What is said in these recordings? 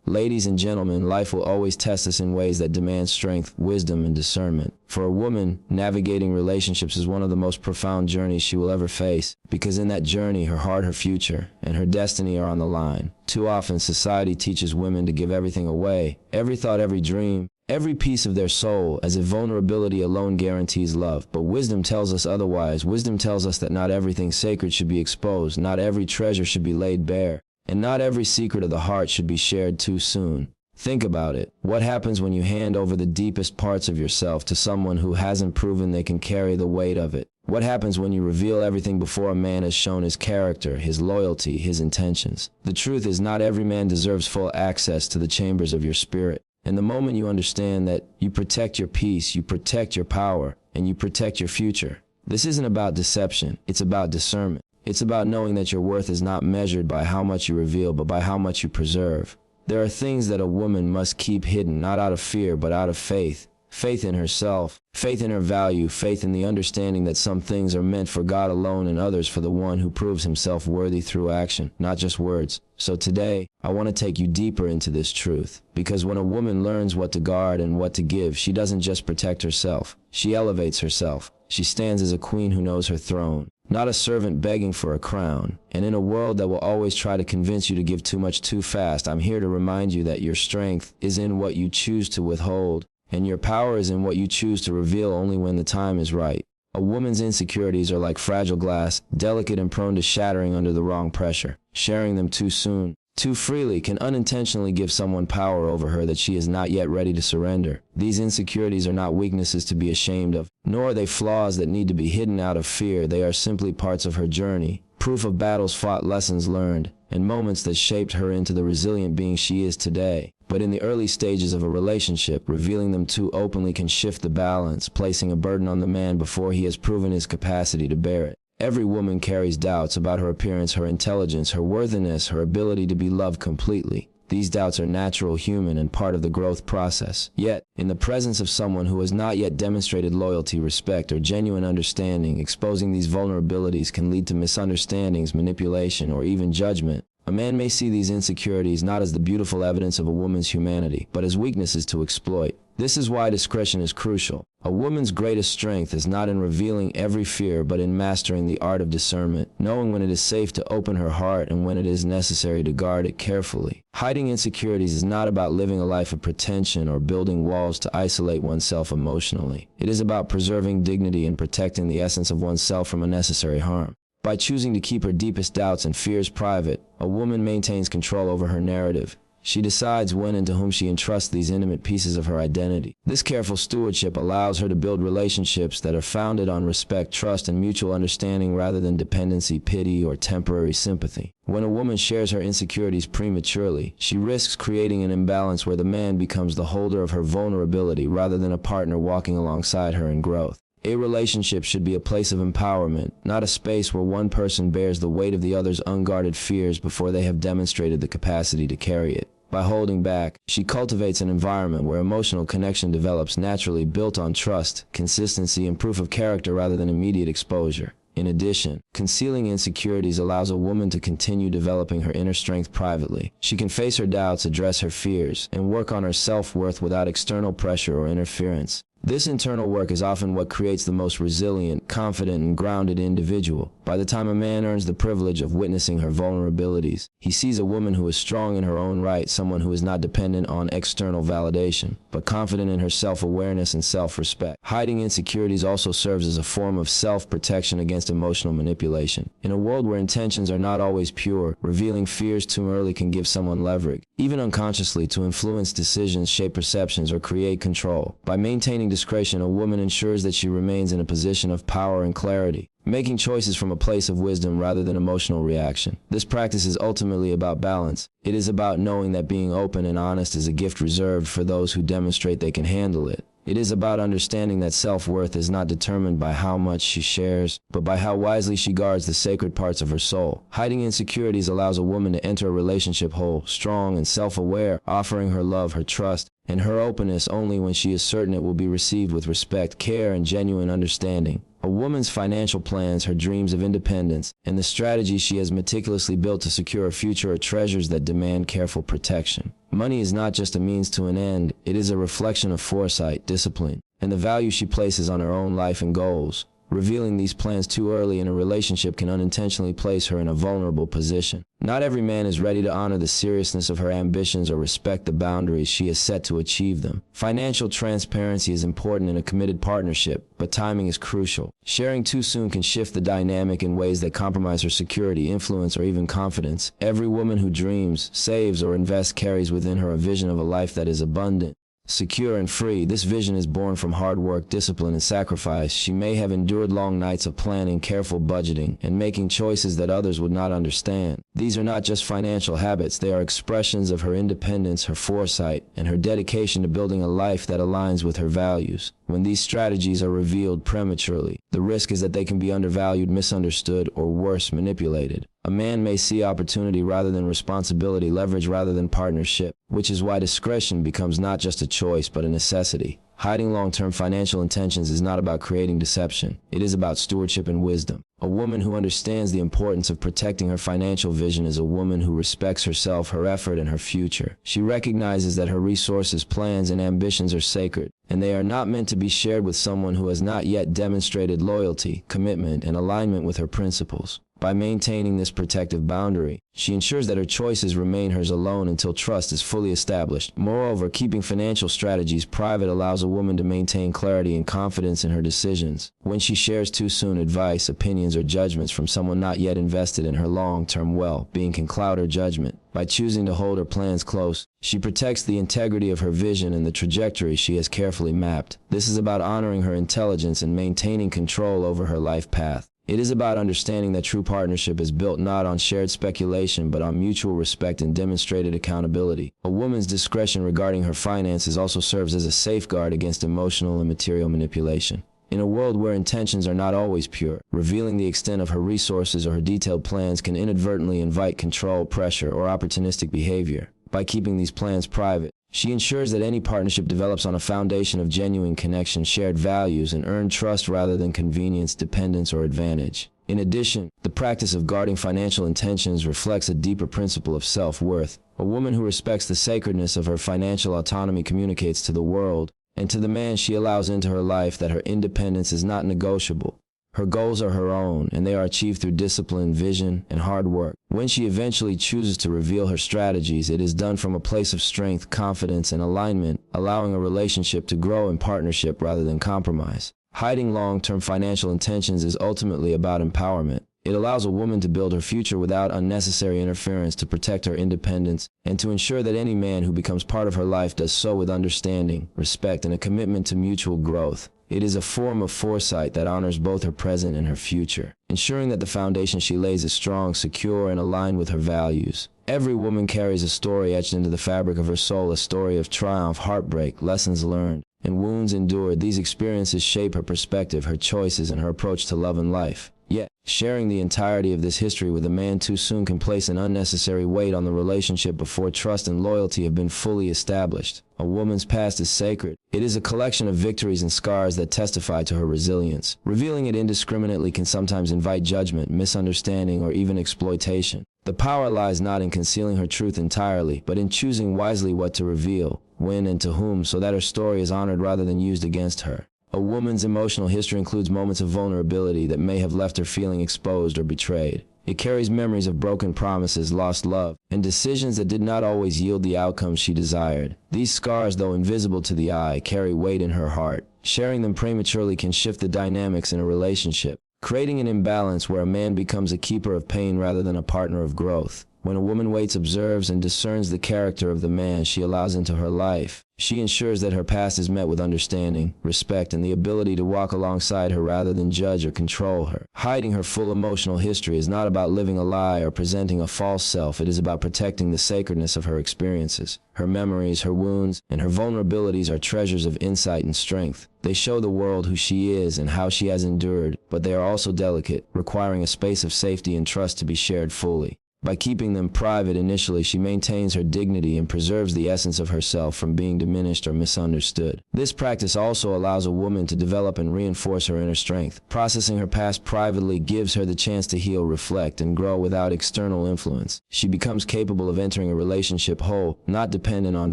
Ladies and gentlemen, life will always test us in ways that demand strength, wisdom, and discernment. For a woman, navigating relationships is one of the most profound journeys she will ever face, because in that journey, her heart, her future, and her destiny are on the line. Too often, society teaches women to give everything away, every thought, every dream, every piece of their soul, as if vulnerability alone guarantees love. But wisdom tells us otherwise. Wisdom tells us that not everything sacred should be exposed, not every treasure should be laid bare, and not every secret of the heart should be shared too soon. Think about it. What happens when you hand over the deepest parts of yourself to someone who hasn't proven they can carry the weight of it? What happens when you reveal everything before a man has shown his character, his loyalty, his intentions? The truth is, not every man deserves full access to the chambers of your spirit. And the moment you understand that, you protect your peace, you protect your power, and you protect your future. This isn't about deception, it's about discernment. It's about knowing that your worth is not measured by how much you reveal, but by how much you preserve. There are things that a woman must keep hidden, not out of fear, but out of faith. Faith in herself, faith in her value, faith in the understanding that some things are meant for God alone and others for the one who proves himself worthy through action, not just words. So today, I want to take you deeper into this truth, because when a woman learns what to guard and what to give, she doesn't just protect herself, she elevates herself. She stands as a queen who knows her throne, not a servant begging for a crown. And in a world that will always try to convince you to give too much too fast, I'm here to remind you that your strength is in what you choose to withhold, and your power is in what you choose to reveal only when the time is right. A woman's insecurities are like fragile glass, delicate and prone to shattering under the wrong pressure. Sharing them too soon, too freely, can unintentionally give someone power over her that she is not yet ready to surrender. These insecurities are not weaknesses to be ashamed of, nor are they flaws that need to be hidden out of fear. They are simply parts of her journey, proof of battles fought, lessons learned, and moments that shaped her into the resilient being she is today. But in the early stages of a relationship, revealing them too openly can shift the balance, placing a burden on the man before he has proven his capacity to bear it. Every woman carries doubts about her appearance, her intelligence, her worthiness, her ability to be loved completely. These doubts are natural, human, and part of the growth process. Yet, in the presence of someone who has not yet demonstrated loyalty, respect, or genuine understanding, exposing these vulnerabilities can lead to misunderstandings, manipulation, or even judgment. A man may see these insecurities not as the beautiful evidence of a woman's humanity, but as weaknesses to exploit. This is why discretion is crucial. A woman's greatest strength is not in revealing every fear, but in mastering the art of discernment, knowing when it is safe to open her heart and when it is necessary to guard it carefully. Hiding insecurities is not about living a life of pretension or building walls to isolate oneself emotionally. It is about preserving dignity and protecting the essence of oneself from unnecessary harm. By choosing to keep her deepest doubts and fears private, a woman maintains control over her narrative. She decides when and to whom she entrusts these intimate pieces of her identity. This careful stewardship allows her to build relationships that are founded on respect, trust, and mutual understanding rather than dependency, pity, or temporary sympathy. When a woman shares her insecurities prematurely, she risks creating an imbalance where the man becomes the holder of her vulnerability rather than a partner walking alongside her in growth. A relationship should be a place of empowerment, not a space where one person bears the weight of the other's unguarded fears before they have demonstrated the capacity to carry it. By holding back, she cultivates an environment where emotional connection develops naturally, built on trust, consistency, and proof of character rather than immediate exposure. In addition, concealing insecurities allows a woman to continue developing her inner strength privately. She can face her doubts, address her fears, and work on her self-worth without external pressure or interference. This internal work is often what creates the most resilient, confident, and grounded individual. By the time a man earns the privilege of witnessing her vulnerabilities, he sees a woman who is strong in her own right, someone who is not dependent on external validation, but confident in her self-awareness and self-respect. Hiding insecurities also serves as a form of self-protection against emotional manipulation. In a world where intentions are not always pure, revealing fears too early can give someone leverage, even unconsciously, to influence decisions, shape perceptions, or create control. By maintaining discretion, a woman ensures that she remains in a position of power and clarity, making choices from a place of wisdom rather than emotional reaction. This practice is ultimately about balance. It is about knowing that being open and honest is a gift reserved for those who demonstrate they can handle it. It is about understanding that self-worth is not determined by how much she shares, but by how wisely she guards the sacred parts of her soul. Hiding insecurities allows a woman to enter a relationship whole, strong, and self-aware, offering her love, her trust, and her openness only when she is certain it will be received with respect, care, and genuine understanding. A woman's financial plans, her dreams of independence, and the strategies she has meticulously built to secure a future are treasures that demand careful protection. Money is not just a means to an end, it is a reflection of foresight, discipline, and the value she places on her own life and goals. Revealing these plans too early in a relationship can unintentionally place her in a vulnerable position. Not every man is ready to honor the seriousness of her ambitions or respect the boundaries she has set to achieve them. Financial transparency is important in a committed partnership, but timing is crucial. Sharing too soon can shift the dynamic in ways that compromise her security, influence, or even confidence. Every woman who dreams, saves, or invests carries within her a vision of a life that is abundant, secure, and free. This vision is born from hard work, discipline, and sacrifice. She may have endured long nights of planning, careful budgeting, and making choices that others would not understand. These are not just financial habits, they are expressions of her independence, her foresight, and her dedication to building a life that aligns with her values. When these strategies are revealed prematurely, the risk is that they can be undervalued, misunderstood, or worse, manipulated. A man may see opportunity rather than responsibility, leverage rather than partnership, which is why discretion becomes not just a choice but a necessity. Hiding long-term financial intentions is not about creating deception. It is about stewardship and wisdom. A woman who understands the importance of protecting her financial vision is a woman who respects herself, her effort, and her future. She recognizes that her resources, plans, and ambitions are sacred, and they are not meant to be shared with someone who has not yet demonstrated loyalty, commitment, and alignment with her principles. By maintaining this protective boundary, she ensures that her choices remain hers alone until trust is fully established. Moreover, keeping financial strategies private allows a woman to maintain clarity and confidence in her decisions. When she shares too soon, advice, opinions, or judgments from someone not yet invested in her long-term well-being can cloud her judgment. By choosing to hold her plans close, she protects the integrity of her vision and the trajectory she has carefully mapped. This is about honoring her intelligence and maintaining control over her life path. It is about understanding that true partnership is built not on shared speculation but on mutual respect and demonstrated accountability. A woman's discretion regarding her finances also serves as a safeguard against emotional and material manipulation. In a world where intentions are not always pure, revealing the extent of her resources or her detailed plans can inadvertently invite control, pressure, or opportunistic behavior. By keeping these plans private, she ensures that any partnership develops on a foundation of genuine connection, shared values, and earned trust rather than convenience, dependence, or advantage. In addition, the practice of guarding financial intentions reflects a deeper principle of self-worth. A woman who respects the sacredness of her financial autonomy communicates to the world and to the man she allows into her life that her independence is not negotiable. Her goals are her own, and they are achieved through discipline, vision, and hard work. When she eventually chooses to reveal her strategies, it is done from a place of strength, confidence, and alignment, allowing a relationship to grow in partnership rather than compromise. Hiding long-term financial intentions is ultimately about empowerment. It allows a woman to build her future without unnecessary interference, to protect her independence, and to ensure that any man who becomes part of her life does so with understanding, respect, and a commitment to mutual growth. It is a form of foresight that honors both her present and her future, ensuring that the foundation she lays is strong, secure, and aligned with her values. Every woman carries a story etched into the fabric of her soul, a story of triumph, heartbreak, lessons learned, and wounds endured. These experiences shape her perspective, her choices, and her approach to love and life. Yet, sharing the entirety of this history with a man too soon can place an unnecessary weight on the relationship before trust and loyalty have been fully established. A woman's past is sacred. It is a collection of victories and scars that testify to her resilience. Revealing it indiscriminately can sometimes invite judgment, misunderstanding, or even exploitation. The power lies not in concealing her truth entirely, but in choosing wisely what to reveal, when, and to whom, so that her story is honored rather than used against her. A woman's emotional history includes moments of vulnerability that may have left her feeling exposed or betrayed. It carries memories of broken promises, lost love, and decisions that did not always yield the outcomes she desired. These scars, though invisible to the eye, carry weight in her heart. Sharing them prematurely can shift the dynamics in a relationship, creating an imbalance where a man becomes a keeper of pain rather than a partner of growth. When a woman waits, observes, and discerns the character of the man she allows into her life, she ensures that her past is met with understanding, respect, and the ability to walk alongside her rather than judge or control her. Hiding her full emotional history is not about living a lie or presenting a false self. It is about protecting the sacredness of her experiences. Her memories, her wounds, and her vulnerabilities are treasures of insight and strength. They show the world who she is and how she has endured, but they are also delicate, requiring a space of safety and trust to be shared fully. By keeping them private initially, she maintains her dignity and preserves the essence of herself from being diminished or misunderstood. This practice also allows a woman to develop and reinforce her inner strength. Processing her past privately gives her the chance to heal, reflect, and grow without external influence. She becomes capable of entering a relationship whole, not dependent on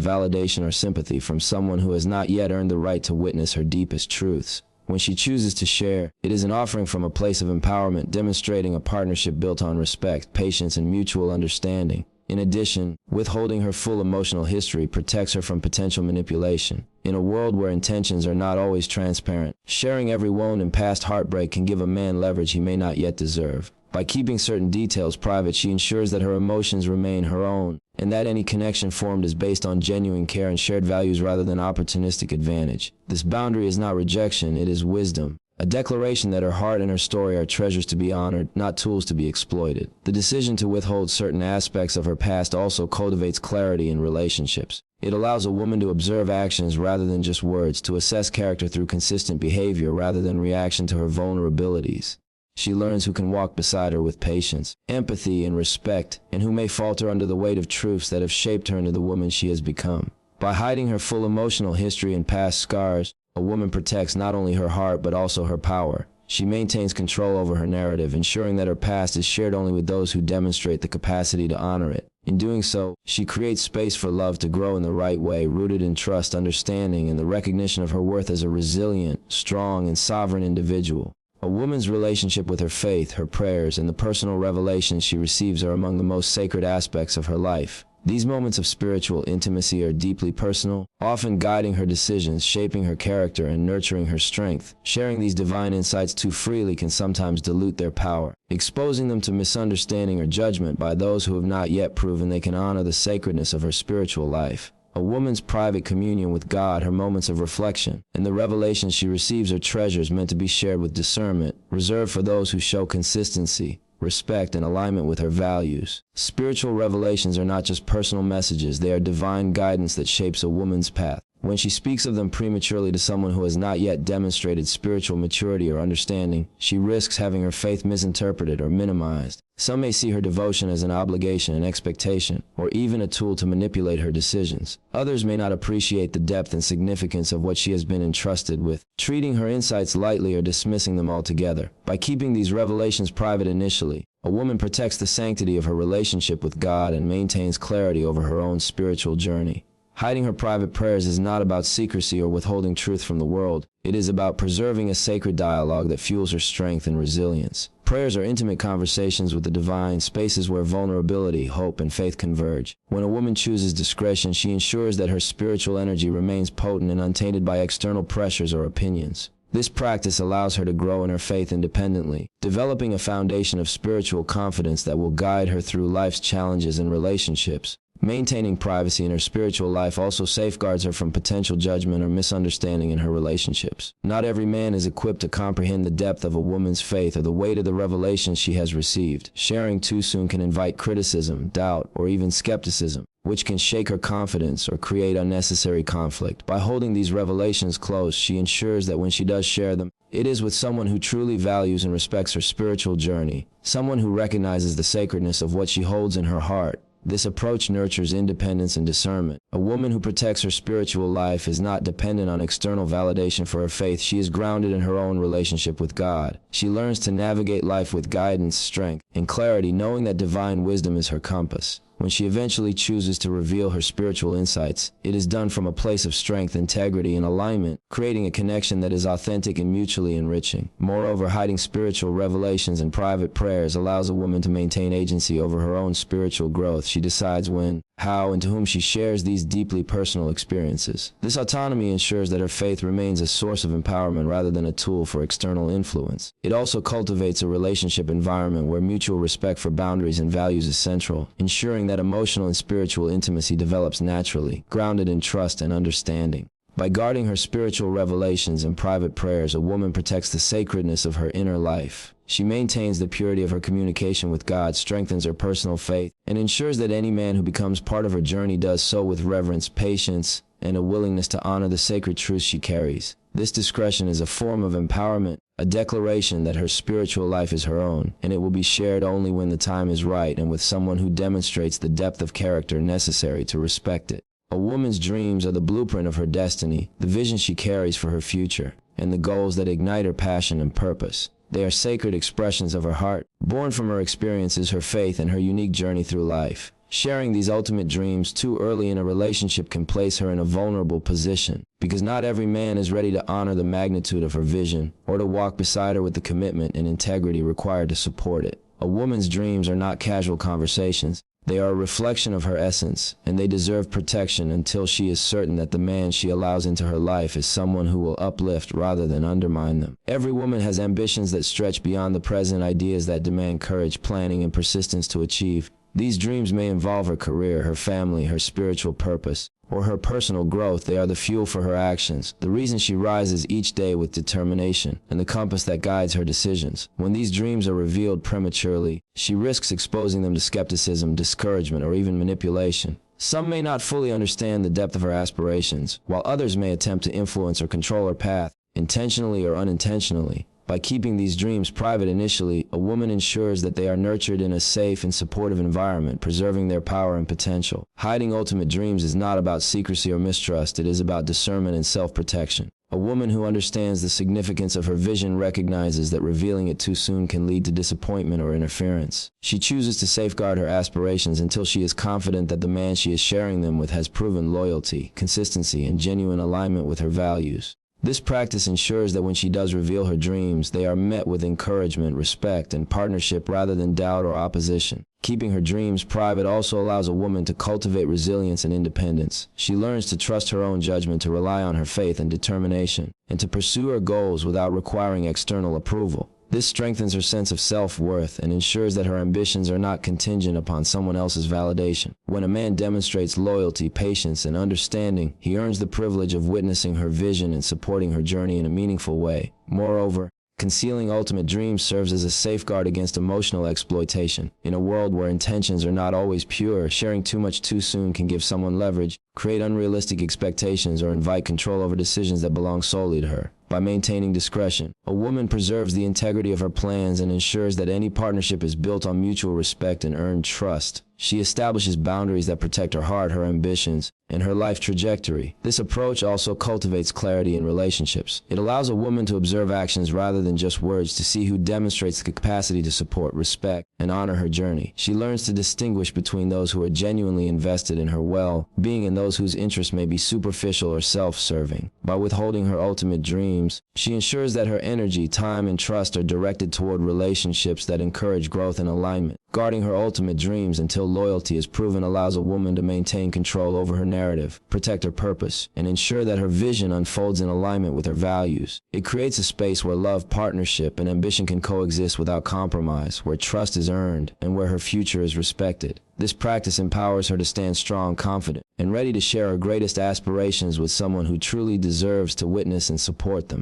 validation or sympathy from someone who has not yet earned the right to witness her deepest truths. When she chooses to share, it is an offering from a place of empowerment, demonstrating a partnership built on respect, patience, and mutual understanding. In addition, withholding her full emotional history protects her from potential manipulation. In a world where intentions are not always transparent, sharing every wound and past heartbreak can give a man leverage he may not yet deserve. By keeping certain details private, she ensures that her emotions remain her own, and that any connection formed is based on genuine care and shared values rather than opportunistic advantage. This boundary is not rejection, it is wisdom. A declaration that her heart and her story are treasures to be honored, not tools to be exploited. The decision to withhold certain aspects of her past also cultivates clarity in relationships. It allows a woman to observe actions rather than just words, to assess character through consistent behavior rather than reaction to her vulnerabilities. She learns who can walk beside her with patience, empathy, and respect, and who may falter under the weight of truths that have shaped her into the woman she has become. By hiding her full emotional history and past scars, a woman protects not only her heart but also her power. She maintains control over her narrative, ensuring that her past is shared only with those who demonstrate the capacity to honor it. In doing so, she creates space for love to grow in the right way, rooted in trust, understanding, and the recognition of her worth as a resilient, strong, and sovereign individual. A woman's relationship with her faith, her prayers, and the personal revelations she receives are among the most sacred aspects of her life. These moments of spiritual intimacy are deeply personal, often guiding her decisions, shaping her character, and nurturing her strength. Sharing these divine insights too freely can sometimes dilute their power, exposing them to misunderstanding or judgment by those who have not yet proven they can honor the sacredness of her spiritual life. A woman's private communion with God, her moments of reflection, and the revelations she receives are treasures meant to be shared with discernment, reserved for those who show consistency, respect, and alignment with her values. Spiritual revelations are not just personal messages, they are divine guidance that shapes a woman's path. When she speaks of them prematurely to someone who has not yet demonstrated spiritual maturity or understanding, she risks having her faith misinterpreted or minimized. Some may see her devotion as an obligation, an expectation, or even a tool to manipulate her decisions. Others may not appreciate the depth and significance of what she has been entrusted with, treating her insights lightly or dismissing them altogether. By keeping these revelations private initially, a woman protects the sanctity of her relationship with God and maintains clarity over her own spiritual journey. Hiding her private prayers is not about secrecy or withholding truth from the world. It is about preserving a sacred dialogue that fuels her strength and resilience. Prayers are intimate conversations with the divine, spaces where vulnerability, hope, and faith converge. When a woman chooses discretion, she ensures that her spiritual energy remains potent and untainted by external pressures or opinions. This practice allows her to grow in her faith independently, developing a foundation of spiritual confidence that will guide her through life's challenges and relationships. Maintaining privacy in her spiritual life also safeguards her from potential judgment or misunderstanding in her relationships. Not every man is equipped to comprehend the depth of a woman's faith or the weight of the revelations she has received. Sharing too soon can invite criticism, doubt, or even skepticism, which can shake her confidence or create unnecessary conflict. By holding these revelations close, she ensures that when she does share them, it is with someone who truly values and respects her spiritual journey, someone who recognizes the sacredness of what she holds in her heart. This approach nurtures independence and discernment. A woman who protects her spiritual life is not dependent on external validation for her faith. She is grounded in her own relationship with God. She learns to navigate life with guidance, strength, and clarity, knowing that divine wisdom is her compass. When she eventually chooses to reveal her spiritual insights, it is done from a place of strength, integrity, and alignment, creating a connection that is authentic and mutually enriching. Moreover, hiding spiritual revelations and private prayers allows a woman to maintain agency over her own spiritual growth. She decides when, how, and to whom she shares these deeply personal experiences. This autonomy ensures that her faith remains a source of empowerment rather than a tool for external influence. It also cultivates a relationship environment where mutual respect for boundaries and values is central, ensuring that emotional and spiritual intimacy develops naturally, grounded in trust and understanding. By guarding her spiritual revelations and private prayers, a woman protects the sacredness of her inner life. She maintains the purity of her communication with God, strengthens her personal faith, and ensures that any man who becomes part of her journey does so with reverence, patience, and a willingness to honor the sacred truths she carries. This discretion is a form of empowerment, a declaration that her spiritual life is her own, and it will be shared only when the time is right and with someone who demonstrates the depth of character necessary to respect it. A woman's dreams are the blueprint of her destiny, the vision she carries for her future, and the goals that ignite her passion and purpose. They are sacred expressions of her heart, born from her experiences, her faith, and her unique journey through life. Sharing these ultimate dreams too early in a relationship can place her in a vulnerable position, because not every man is ready to honor the magnitude of her vision or to walk beside her with the commitment and integrity required to support it. A woman's dreams are not casual conversations. They are a reflection of her essence, and they deserve protection until she is certain that the man she allows into her life is someone who will uplift rather than undermine them. Every woman has ambitions that stretch beyond the present, ideas that demand courage, planning, and persistence to achieve. These dreams may involve her career, her family, her spiritual purpose, or her personal growth. They are the fuel for her actions, the reason she rises each day with determination, and the compass that guides her decisions. When these dreams are revealed prematurely, she risks exposing them to skepticism, discouragement, or even manipulation. Some may not fully understand the depth of her aspirations, while others may attempt to influence or control her path, intentionally or unintentionally. By keeping these dreams private initially, a woman ensures that they are nurtured in a safe and supportive environment, preserving their power and potential. Hiding ultimate dreams is not about secrecy or mistrust. It is about discernment and self-protection. A woman who understands the significance of her vision recognizes that revealing it too soon can lead to disappointment or interference. She chooses to safeguard her aspirations until she is confident that the man she is sharing them with has proven loyalty, consistency, and genuine alignment with her values. This practice ensures that when she does reveal her dreams, they are met with encouragement, respect, and partnership rather than doubt or opposition. Keeping her dreams private also allows a woman to cultivate resilience and independence. She learns to trust her own judgment, to rely on her faith and determination, and to pursue her goals without requiring external approval. This strengthens her sense of self-worth and ensures that her ambitions are not contingent upon someone else's validation. When a man demonstrates loyalty, patience, and understanding, he earns the privilege of witnessing her vision and supporting her journey in a meaningful way. Moreover, concealing ultimate dreams serves as a safeguard against emotional exploitation. In a world where intentions are not always pure, sharing too much too soon can give someone leverage, create unrealistic expectations, or invite control over decisions that belong solely to her. By maintaining discretion, a woman preserves the integrity of her plans and ensures that any partnership is built on mutual respect and earned trust. She establishes boundaries that protect her heart, her ambitions, and her life trajectory. This approach also cultivates clarity in relationships. It allows a woman to observe actions rather than just words, to see who demonstrates the capacity to support, respect, and honor her journey. She learns to distinguish between those who are genuinely invested in her well-being and those whose interests may be superficial or self-serving. By withholding her ultimate dreams, she ensures that her energy, time, and trust are directed toward relationships that encourage growth and alignment. Guarding her ultimate dreams until loyalty is proven allows a woman to maintain control over her narrative, protect her purpose, and ensure that her vision unfolds in alignment with her values. It creates a space where love, partnership, and ambition can coexist without compromise, where trust is earned, and where her future is respected. This practice empowers her to stand strong, confident, and ready to share her greatest aspirations with someone who truly deserves to witness and support them.